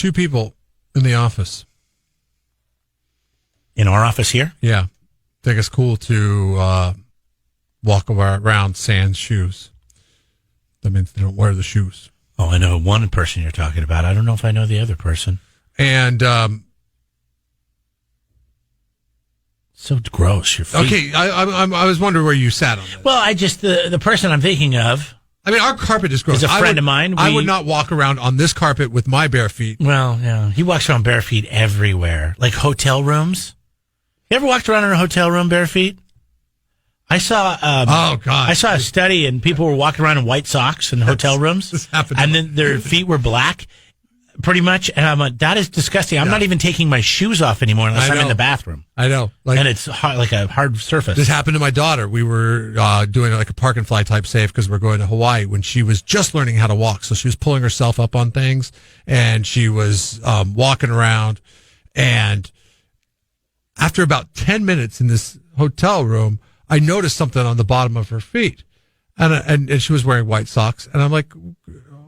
2 people in the office. In our office here? Yeah. Think it's cool to walk around sans shoes. That means they don't wear the shoes. Oh, I know one person you're talking about. I don't know if I know the other person. And so gross. Your feet. Okay, I was wondering where you sat on this. Well, I just the person I'm thinking of. I mean, our carpet is gross. Is a friend of mine. I would not walk around on this carpet with my bare feet. Well, yeah, he walks around bare feet everywhere, like hotel rooms. You ever walked around in a hotel room bare feet? I saw. Oh God! I saw a study, and people were walking around in white socks in hotel rooms, this happened and then their feet were black, pretty much. And I'm like, that is disgusting. I'm not even taking my shoes off anymore unless I'm in the bathroom. I know, and it's hard, like a hard surface. This happened to my daughter. We were doing like a park and fly type safe because we're going to Hawaii when she was just learning how to walk. So she was pulling herself up on things, and she was walking around, and after about 10 minutes in this hotel room, I noticed something on the bottom of her feet, and she was wearing white socks. And I'm like,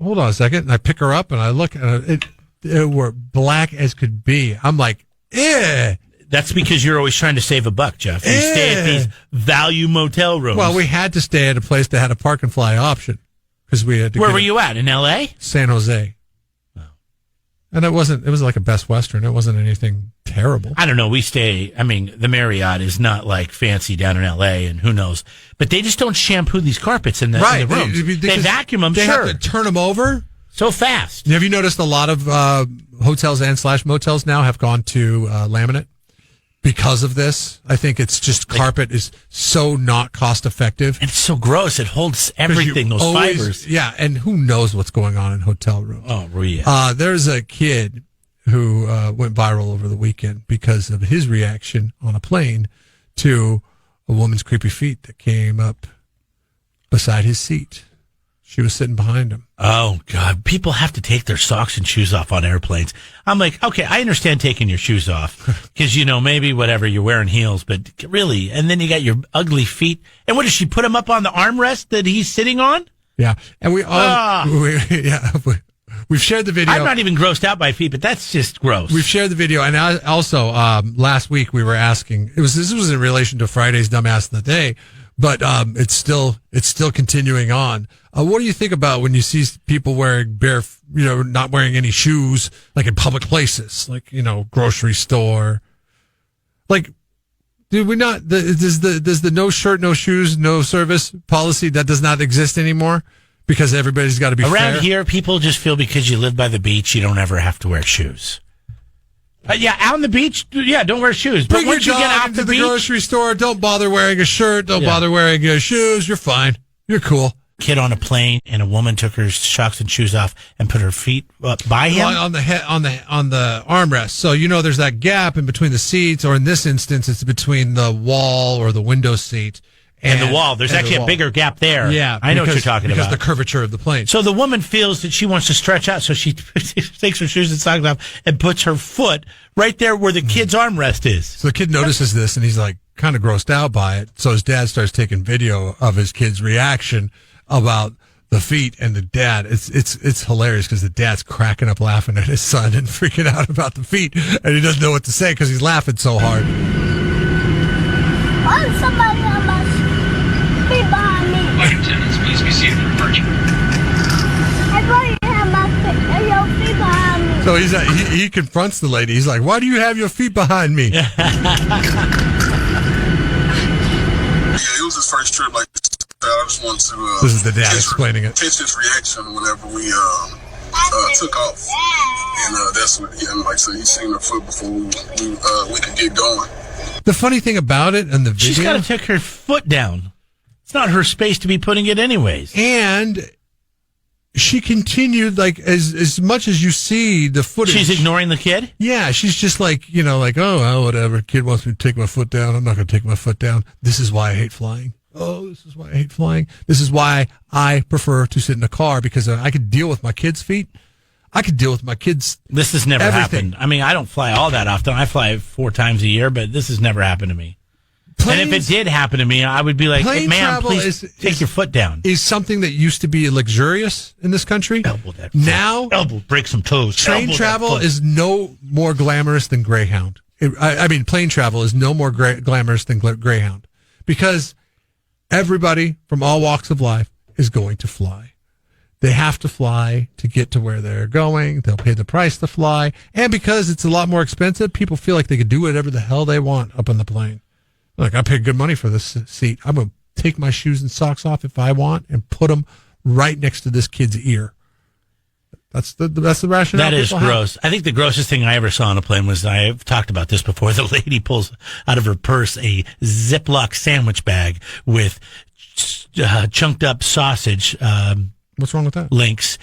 hold on a second. And I pick her up and I look, and it were black as could be. I'm like, eh. That's because you're always trying to save a buck, Jeff. You stay at these value motel rooms. Well, we had to stay at a place that had a park and fly option because we had to. Where were you at? In L.A.? San Jose. Oh. And it was like a Best Western. It wasn't anything terrible. I don't know. The Marriott is not like fancy down in L.A. and who knows. But they just don't shampoo these carpets in the rooms. They vacuum them, They have to turn them over. So fast. Have you noticed a lot of hotels and / motels now have gone to laminate because of this? I think it's just carpet is so not cost effective. And it's so gross. It holds everything, those fibers. Yeah, and who knows what's going on in hotel rooms. Oh, yeah. There's a kid who went viral over the weekend because of his reaction on a plane to a woman's creepy feet that came up beside his seat. She was sitting behind him. Oh, God. People have to take their socks and shoes off on airplanes. I'm like, okay, I understand taking your shoes off because, maybe whatever, you're wearing heels, but really, and then you got your ugly feet. And what, does she put him up on the armrest that he's sitting on? Yeah. And we've shared the video. I'm not even grossed out by feet, but that's just gross. We've shared the video. And also, last week we were asking, this was in relation to Friday's Dumbass of the Day, but it's still continuing on. What do you think about when you see people wearing not wearing any shoes, like in public places, like, grocery store? Like, does the no shirt, no shoes, no service policy that does not exist anymore? Because everybody's got to be around fair? here, people just feel because you live by the beach, you don't ever have to wear shoes. Out on the beach, don't wear shoes. But once you get out to the beach, grocery store, don't bother wearing a shirt, don't bother wearing shoes. You're fine. You're cool. Kid on a plane, and a woman took her socks and shoes off and put her feet up by him on the armrest. So there's that gap in between the seats, or in this instance, it's between the wall or the window seat. And the wall. There's actually a bigger gap there. Yeah. I know what you're talking about. Because the curvature of the plane. So the woman feels that she wants to stretch out, so she takes her shoes and socks off and puts her foot right there where the kid's armrest is. So the kid notices this, and he's like kind of grossed out by it. So his dad starts taking video of his kid's reaction about the feet, and the dad. It's hilarious because the dad's cracking up laughing at his son and freaking out about the feet, and he doesn't know what to say because he's laughing so hard. Somebody on my feet behind me. Attendants, please be seated for departure. I thought you had your feet behind me. So he confronts the lady. He's like, "Why do you have your feet behind me?" Yeah, it was his first trip like this. I just wanted to. This is the dad explaining it. Catch his reaction whenever we took off, and that's what. And like I said, he's seen her foot before we could get going. The funny thing about it and the video, she's got to take her foot down. It's not her space to be putting it anyways. And she continued, like, as much as you see the footage. She's ignoring the kid? Yeah, she's just like, oh, well, whatever. Kid wants me to take my foot down. I'm not going to take my foot down. This is why I hate flying. Oh, this is why I hate flying. This is why I prefer to sit in a car, because I could deal with my kids' feet. I could deal with my kids. This has never happened. I mean, I don't fly all that often. I fly 4 times a year, but this has never happened to me. And if it did happen to me, I would be like, plane "Ma'am, travel please take your foot down." Is something that used to be luxurious in this country. Elbow that foot. Now, break some toes. train Elbow travel that foot. is no more glamorous than Greyhound. I mean, plane travel is no more glamorous than Greyhound, because everybody from all walks of life is going to fly. They have to fly to get to where they're going. They'll pay the price to fly. And because it's a lot more expensive, people feel like they can do whatever the hell they want up on the plane. Like, I paid good money for this seat. I'm going to take my shoes and socks off if I want and put them right next to this kid's ear. That's the rationale. That is gross. I think the grossest thing I ever saw on a plane was, I've talked about this before, the lady pulls out of her purse a Ziploc sandwich bag with chunked up sausage, What's wrong with that? links,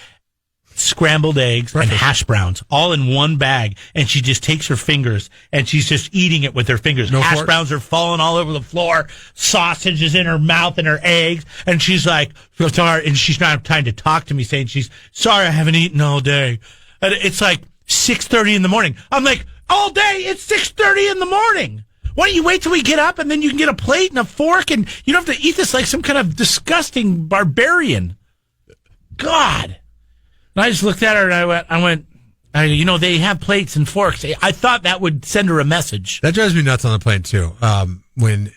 scrambled eggs, Breakfast. and hash browns all in one bag. And she just takes her fingers and she's just eating it with her fingers. No hash fork? browns are falling all over the floor. Sausage is in her mouth and her eggs. And she's like, sorry. And she's not trying to talk to me, saying she's sorry, I haven't eaten all day. And it's like 6:30 in the morning. I'm like, all day? It's 6:30 in the morning. Why don't you wait till we get up and then you can get a plate and a fork and you don't have to eat this like some kind of disgusting barbarian. God. And I just looked at her and I went, they have plates and forks. I thought that would send her a message. That drives me nuts on the plane too. When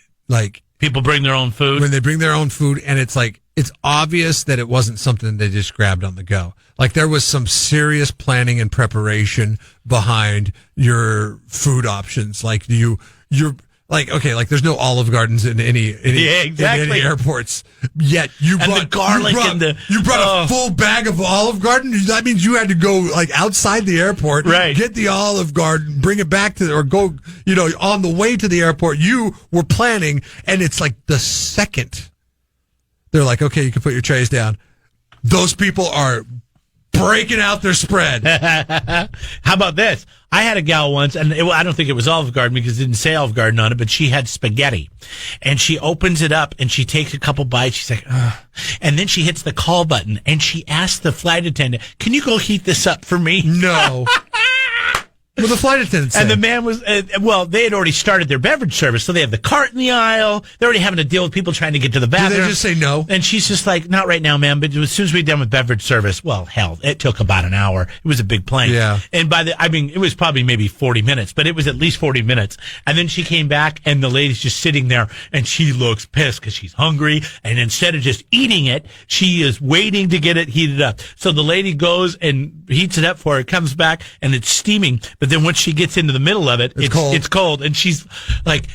People bring their own food. when they bring their own food, and it's like, it's obvious that it wasn't something they just grabbed on the go. Like, there was some serious planning and preparation behind your food options. Like, you're like, okay, like, there's no Olive Gardens in any Yeah, exactly. in any airports. Yet you brought the garlic you brought a full bag of Olive Garden. That means you had to go like outside the airport, Right. get the Olive Garden, bring it back to, or go, on the way to the airport. You were planning, and it's like the second they're like, okay, you can put your trays down, those people are breaking out their spread. How about this? I had a gal once, and I don't think it was Olive Garden because it didn't say Olive Garden on it, but she had spaghetti. And she opens it up, and she takes a couple bites. She's like, ugh. And then she hits the call button, and she asks the flight attendant, can you go heat this up for me? No. Well, the flight attendant said. And the man was, they had already started their beverage service, so they have the cart in the aisle. They're already having to deal with people trying to get to the Did bathroom. they just say no? And she's just like, not right now, ma'am, but as soon as we're done with beverage service, well, hell, it took about an hour. It was a big plane. Yeah. And it was probably maybe 40 minutes, but it was at least 40 minutes. And then she came back, and the lady's just sitting there, and she looks pissed because she's hungry. And instead of just eating it, she is waiting to get it heated up. So the lady goes and heats it up for her, comes back, and it's steaming. But then once she gets into the middle of it, it's cold. And she's like,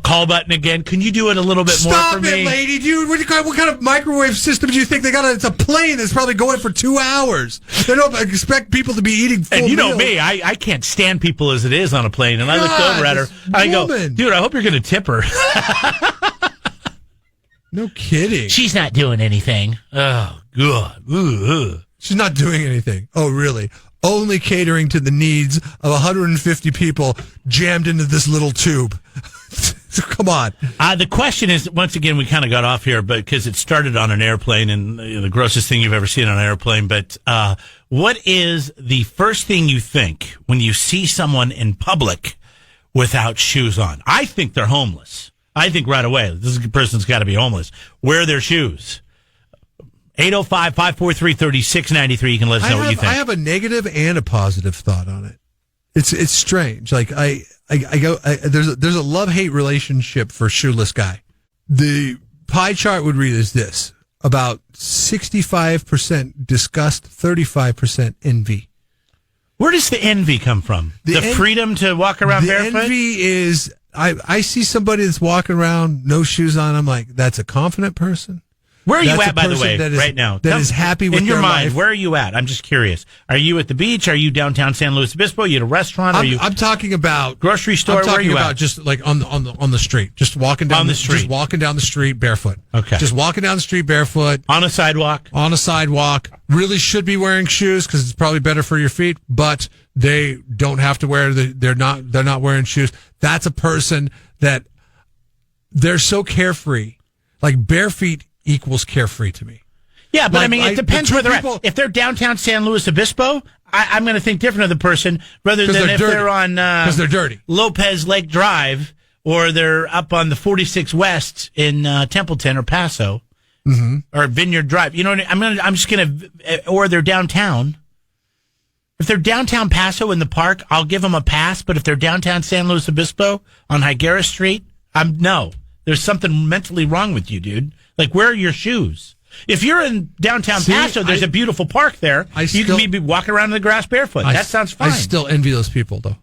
call button again. Can you do it a little bit more for me? Stop it, lady. Dude, what kind of microwave system do you think they got? It's a plane that's probably going for 2 hours. They don't expect people to be eating full And you know meals. me, I can't stand people as it is on a plane. And I looked God, over at her. this I go, woman. dude, I hope you're going to tip her. No kidding. She's not doing anything. Oh, God. Ugh. She's not doing anything. Oh, really? Only catering to the needs of 150 people jammed into this little tube. Come on. The question is, once again, we kind of got off here, but because it started on an airplane and the grossest thing you've ever seen on an airplane. But what is the first thing you think when you see someone in public without shoes on? I think they're homeless. I think right away, this person's got to be homeless. Wear their shoes. 805-543-3693. You can let us know what you think. I have a negative and a positive thought on it. It's strange. Like there's a love-hate relationship for shoeless guy. The pie chart would read as this: about 65% disgust, 35% envy. Where does the envy come from? The freedom to walk around barefoot? The envy is, I see somebody that's walking around, no shoes on. I'm like, that's a confident person. Where are you That's at, by the way, right now? That is happy with in your their mind. life. Where are you at? I'm just curious. Are you at the beach? Are you downtown San Luis Obispo? Are you at a restaurant? I'm talking about grocery store. I'm talking Where are you about at? just like on the street, just walking down on the street, just walking down the street barefoot. Okay, just walking down the street barefoot on a sidewalk. On a sidewalk. Really should be wearing shoes because it's probably better for your feet, but they don't have to wear. They're not wearing shoes. That's a person that they're so carefree. Like bare feet equals carefree to me. Yeah, but like, I mean, it depends where they're at. If they're downtown San Luis Obispo, I'm going to think different of the person rather than if they're on because they're dirty. Lopez Lake Drive or they're up on the 46 West in Templeton or Paso, or Vineyard Drive. You know what I'm just gonna, or they're downtown. If they're downtown Paso in the park, I'll give them a pass. But if they're downtown San Luis Obispo on Higuera Street, no. There's something mentally wrong with you, dude. Like, where are your shoes? If you're in downtown Paso, there's a beautiful park there. You can be walking around in the grass barefoot. That sounds fine. I still envy those people, though.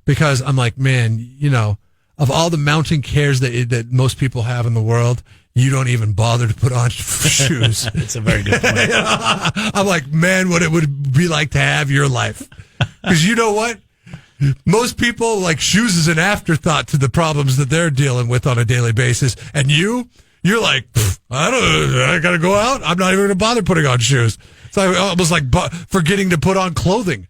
Because I'm like, man, of all the mountain cares that most people have in the world, you don't even bother to put on shoes. It's a very good point. I'm like, man, what it would be like to have your life. Because you know what? Most people, like, shoes is an afterthought to the problems that they're dealing with on a daily basis. And you're like, I got to go out. I'm not even going to bother putting on shoes. It's like, almost like forgetting to put on clothing.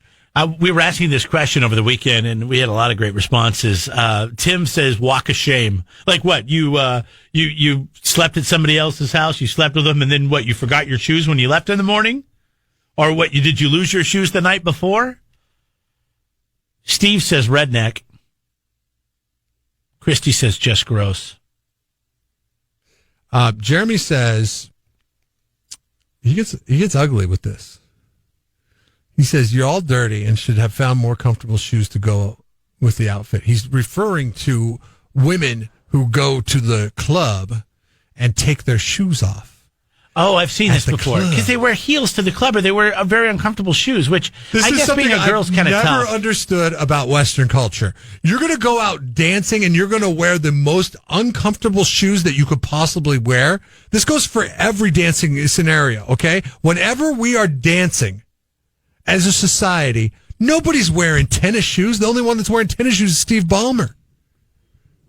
We were asking this question over the weekend, and we had a lot of great responses. Tim says, walk of shame. Like what? You slept at somebody else's house, you slept with them, and then what, you forgot your shoes when you left in the morning? Or what, did you lose your shoes the night before? Steve says, redneck. Christy says, just gross. Jeremy says, he gets ugly with this. He says, you're all dirty and should have found more comfortable shoes to go with the outfit. He's referring to women who go to the club and take their shoes off. Oh, I've seen this before. Because they wear heels to the club, or they wear very uncomfortable shoes, which I guess being a girl's kind of tough. I've never understood about Western culture. You're going to go out dancing and you're going to wear the most uncomfortable shoes that you could possibly wear. This goes for every dancing scenario, okay? Whenever we are dancing as a society, nobody's wearing tennis shoes. The only one that's wearing tennis shoes is Steve Ballmer.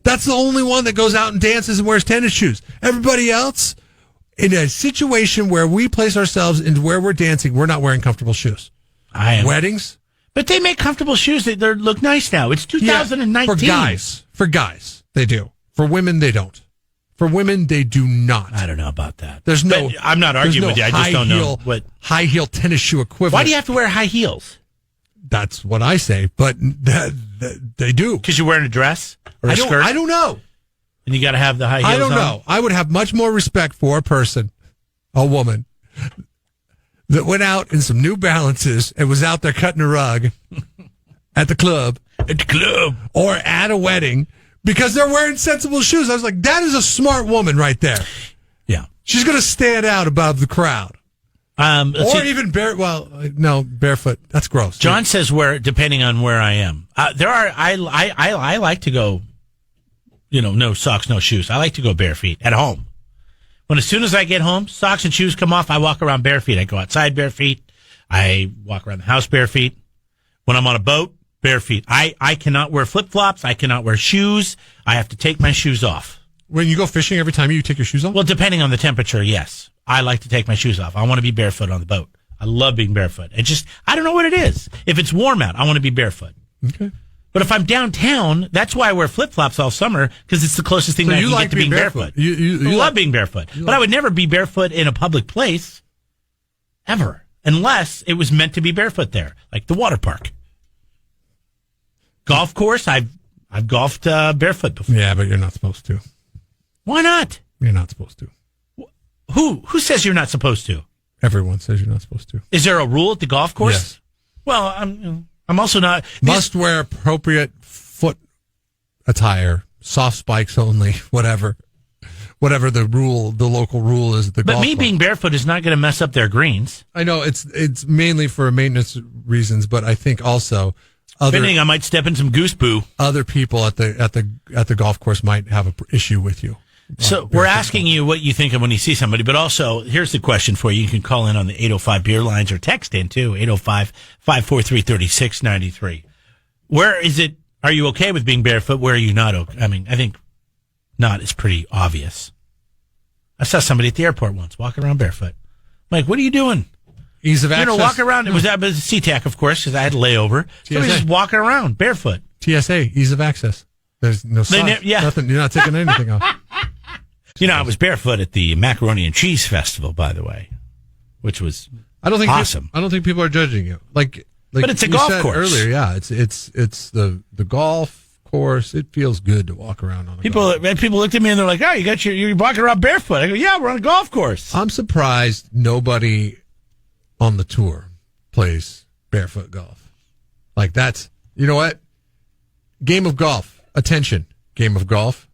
That's the only one that goes out and dances and wears tennis shoes. Everybody else, in a situation where we place ourselves into where we're dancing, we're not wearing comfortable shoes. I am. Weddings? But they make comfortable shoes that look nice now. It's 2019. Yeah, for guys, they do. For women, they don't. For women, they do not. I don't know about that. I'm not arguing with you. I just don't know what high heel tennis shoe equivalent. Why do you have to wear high heels? That's what I say, but they do. Because you're wearing a dress or a skirt? I don't know. And you got to have the high heels I don't know. I would have much more respect for a woman, that went out in some New Balances and was out there cutting a rug at the club. Or at a wedding, because they're wearing sensible shoes. I was like, that is a smart woman right there. Yeah. She's going to stand out above the crowd. Even barefoot. That's gross. John says depending on where I am. I like to go, no socks, no shoes. I like to go bare feet at home. As soon as I get home, socks and shoes come off, I walk around bare feet. I go outside bare feet. I walk around the house bare feet. When I'm on a boat, bare feet. I cannot wear flip-flops. I cannot wear shoes. I have to take my shoes off. When you go fishing, every time you take your shoes off? Well, depending on the temperature, yes. I like to take my shoes off. I want to be barefoot on the boat. I love being barefoot. I don't know what it is. If it's warm out, I want to be barefoot. Okay. But if I'm downtown, that's why I wear flip-flops all summer, because it's the closest thing that I can get to being barefoot. I love being barefoot. But I would never be barefoot in a public place, ever, unless it was meant to be barefoot there, like the water park. Golf course, I've golfed barefoot before. Yeah, but you're not supposed to. Why not? You're not supposed to. Who says you're not supposed to? Everyone says you're not supposed to. Is there a rule at the golf course? Yes. Well, I'm also not. Must wear appropriate foot attire, soft spikes only, whatever the local rule is at the golf But me club. being barefoot is not going to mess up their greens. I know it's mainly for maintenance reasons, but I think also I might step in some goose poo. Other people at the golf course might have an issue with you. So we're asking you what you think of when you see somebody, but also here's the question for you. You can call in on the 805 beer lines or text in too, 805-543-3693. Where is it? Are you okay with being barefoot? Where are you not okay? I mean, I think not is pretty obvious. I saw somebody at the airport once walking around barefoot. I'm like, what are you doing? Ease of access. Walk around. It was SeaTac, of course, because I had a layover. So we just walking around barefoot. TSA, ease of access. There's no socks. Nothing. You're not taking anything off. I was barefoot at the Macaroni and Cheese Festival, by the way, which was awesome. I don't think people are judging you. Like but it's a golf course earlier. Yeah, it's the golf course, it feels good to walk around on a People looked at me and they're like, "Oh, you're walking around barefoot." I go, "Yeah, we're on a golf course." I'm surprised nobody on the tour plays barefoot golf. Like that's, you know what? Game of golf. Attention, game of golf.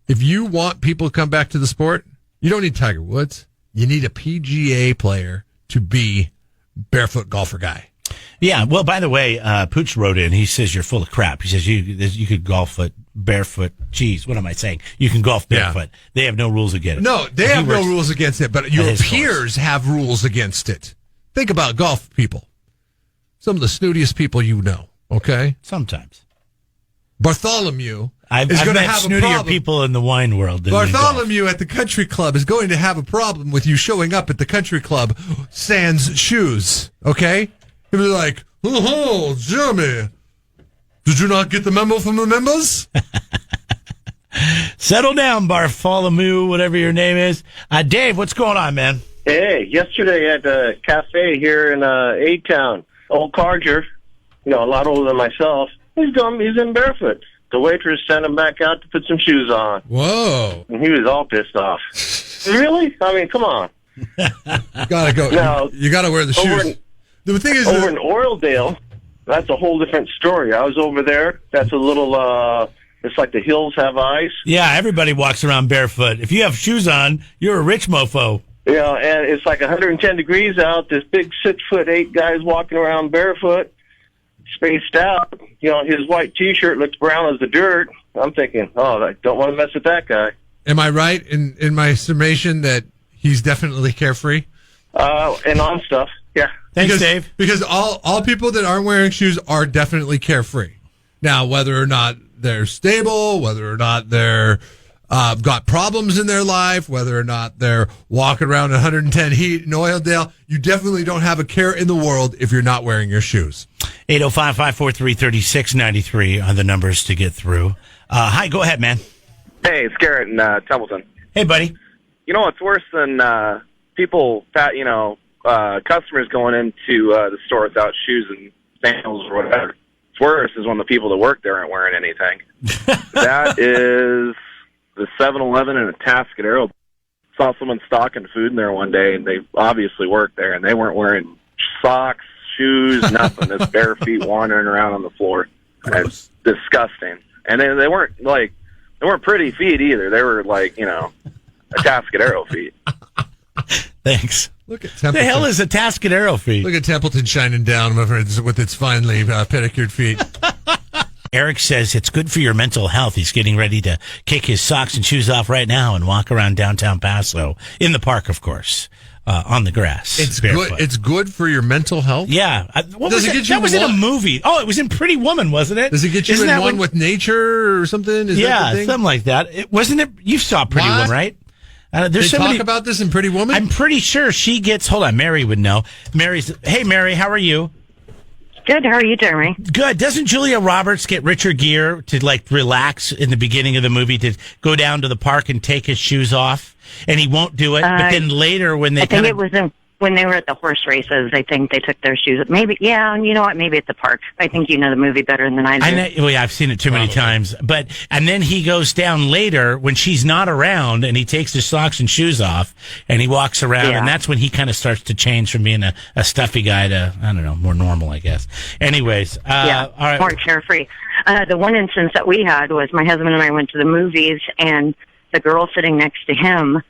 If you want people to come back to the sport, you don't need Tiger Woods. You need a PGA player to be barefoot golfer guy. Yeah. Well, by the way, Pooch wrote in. He says you're full of crap. He says you could golf barefoot. Geez, what am I saying? You can golf barefoot. Yeah. They have no rules against it. No, they have no rules against it, but your peers have rules against it. Think about golf people. Some of the snootiest people you know, okay? Sometimes. Bartholomew I've is going to met have a snootier problem. people in the wine world. Than Bartholomew at the country club is going to have a problem with you showing up at the country club sans shoes, okay? He'll be like, "Oh, Jeremy, did you not get the memo from the members?" Settle down, Bartholomew, whatever your name is. Dave, what's going on, man? Hey, yesterday at a cafe here in A-Town, old Carger, a lot older than myself, he's in barefoot. The waitress sent him back out to put some shoes on. Whoa. And he was all pissed off. Really? I mean, come on. Gotta go. Now, you gotta wear the shoes. The thing is, over in Oildale, that's a whole different story. I was over there. That's a little, it's like the hills have eyes. Yeah, everybody walks around barefoot. If you have shoes on, you're a rich mofo. Yeah, and it's like 110 degrees out. This big 6'8" guy's walking around barefoot, spaced out. His white T-shirt looks brown as the dirt. I'm thinking, I don't want to mess with that guy. Am I right in my summation that he's definitely carefree? And on stuff, yeah. Thanks, Dave. Because all people that aren't wearing shoes are definitely carefree. Now, whether or not they're stable, whether or not they're got problems in their life, whether or not they're walking around 110 heat in Oildale, you definitely don't have a care in the world if you're not wearing your shoes. 805-543-3693 are the numbers to get through. Hi, go ahead, man. Hey, it's Garrett in Templeton. Hey, buddy. You know what's worse than people, customers going into the store without shoes and sandals or whatever? What's worse is when the people that work there aren't wearing anything. That is the 7-Eleven in a Tascadero. Saw someone stocking food in there one day, and they obviously worked there, and they weren't wearing socks, shoes, nothing. Just bare feet wandering around on the floor. It's disgusting. And they weren't pretty feet either. They were like, a Tascadero feet. Thanks. Look at Templeton. The hell is a Tascadero feet? Look at Templeton shining down with its finely pedicured feet. Eric says it's good for your mental health. He's getting ready to kick his socks and shoes off right now and walk around downtown Paso, in the park, of course, on the grass. It's barefoot. good. It's good for your mental health. Yeah. Does it get you? That was in a movie. Oh, it was in Pretty Woman, wasn't it? Does it get you in one with nature or something? Is that the thing? Something like that. Wasn't it? You saw Pretty Woman, right? They talk about this in Pretty Woman? I'm pretty sure she gets. Hold on, Mary would know. Hey, Mary, how are you? Good. How are you, Jeremy? Good. Doesn't Julia Roberts get Richard Gere to relax in the beginning of the movie to go down to the park and take his shoes off, and he won't do it? But then later, when they it was when they were at the horse races, I think they took their shoes. Maybe, yeah. You know what? Maybe at the park. I think you know the movie better than I do. I've seen it too many times. And then he goes down later when she's not around, and he takes his socks and shoes off, and he walks around, and that's when he kind of starts to change from being a stuffy guy to, I don't know, more normal, I guess. Anyways, all right. More carefree. The one instance that we had was my husband and I went to the movies, and the girl sitting next to him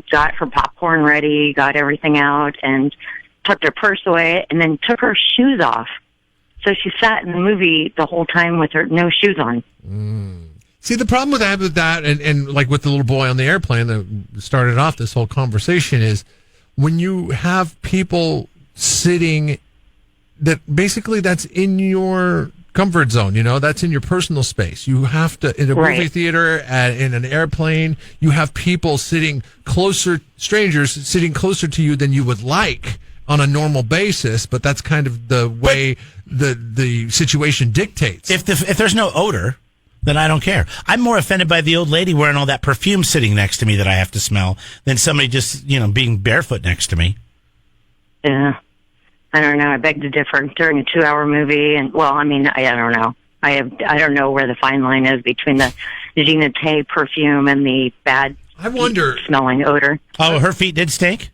got her popcorn ready, got everything out, and tucked her purse away, and then took her shoes off. So she sat in the movie the whole time with her no shoes on. See, the problem with that, and like with the little boy on the airplane that started off this whole conversation, is when you have people sitting that basically that's in your comfort zone, that's in your personal space. You have to, in a movie theater, in an airplane, you have people strangers sitting closer to you than you would like on a normal basis, but that's kind of the way the situation dictates. If there's no odor, then I don't care. I'm more offended by the old lady wearing all that perfume sitting next to me that I have to smell than somebody just, being barefoot next to me. Yeah. I don't know. I beg to differ. During a 2-hour movie, and I don't know. I don't know where the fine line is between the Jeanette perfume and the bad I wonder smelling odor. Oh, her feet did stink?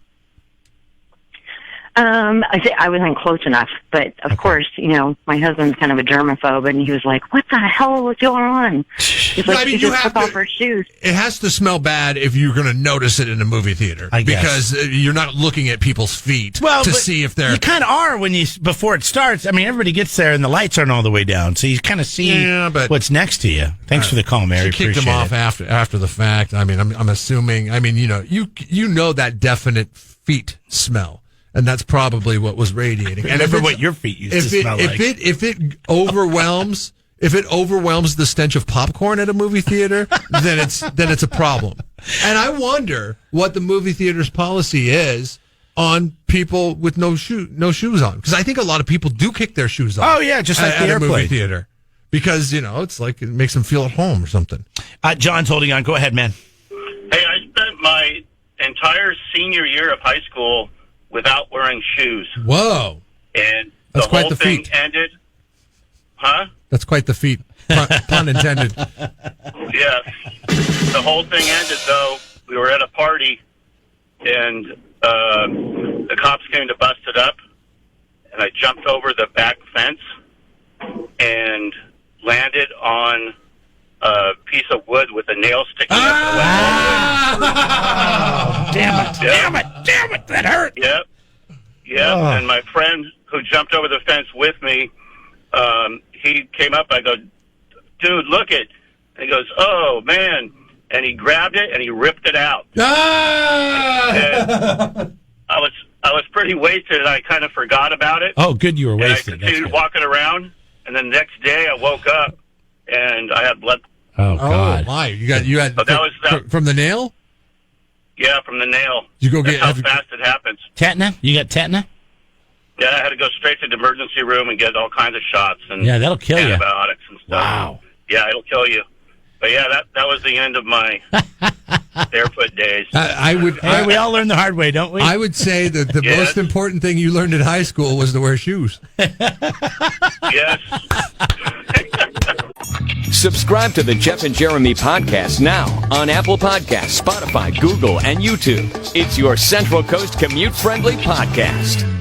I wasn't close enough, but of course, my husband's kind of a germaphobe, and he was like, "What the hell was going on?" He's like, "She just took off her shoes." It has to smell bad if you're going to notice it in a movie theater, I guess. because you're not looking at people's feet to see if they're. You kind of are before it starts. I mean, everybody gets there and the lights aren't all the way down, so you kind of see what's next to you. Thanks for the call, Mary. She kicked him off after the fact. I mean, I'm assuming. I mean, you know that definite feet smell. And that's probably what was radiating. And remember what your feet used to smell like. If it overwhelms the stench of popcorn at a movie theater, then it's a problem. And I wonder what the movie theater's policy is on people with no shoes on, because I think a lot of people do kick their shoes off. Oh yeah, just like at the a movie airplane theater, because it's like it makes them feel at home or something. John's holding on. Go ahead, man. Hey, I spent my entire senior year of high school without wearing shoes. Whoa. And that's the quite whole the thing feat. ended. Huh? That's quite the feat. Pun intended. Yeah. The whole thing ended, though. We were at a party, and the cops came to bust it up, and I jumped over the back fence and landed on a piece of wood with a nail sticking out. Damn it, that hurt. Yep. And my friend who jumped over the fence with me, he came up. I go, "Dude, look it." And he goes, "Oh, man." And he grabbed it and he ripped it out. And I was pretty wasted, and I kind of forgot about it. Oh, good, you were wasted. And I continued walking around, and then the next day I woke up and I had blood. Oh God! Oh my! You had So that was from the nail. Yeah, from the nail. You go get That's how fast it happens. Tetna? You got tetna? Yeah, I had to go straight to the emergency room and get all kinds of shots and that'll kill you. Antibiotics and stuff. Wow. Yeah, it'll kill you. But yeah, that was the end of my barefoot days. We all learn the hard way, don't we? I would say that the most important thing you learned in high school was to wear shoes. Yes. Subscribe to the Jeff and Jeremy podcast now on Apple Podcasts, Spotify, Google, and YouTube. It's your Central Coast commute-friendly podcast.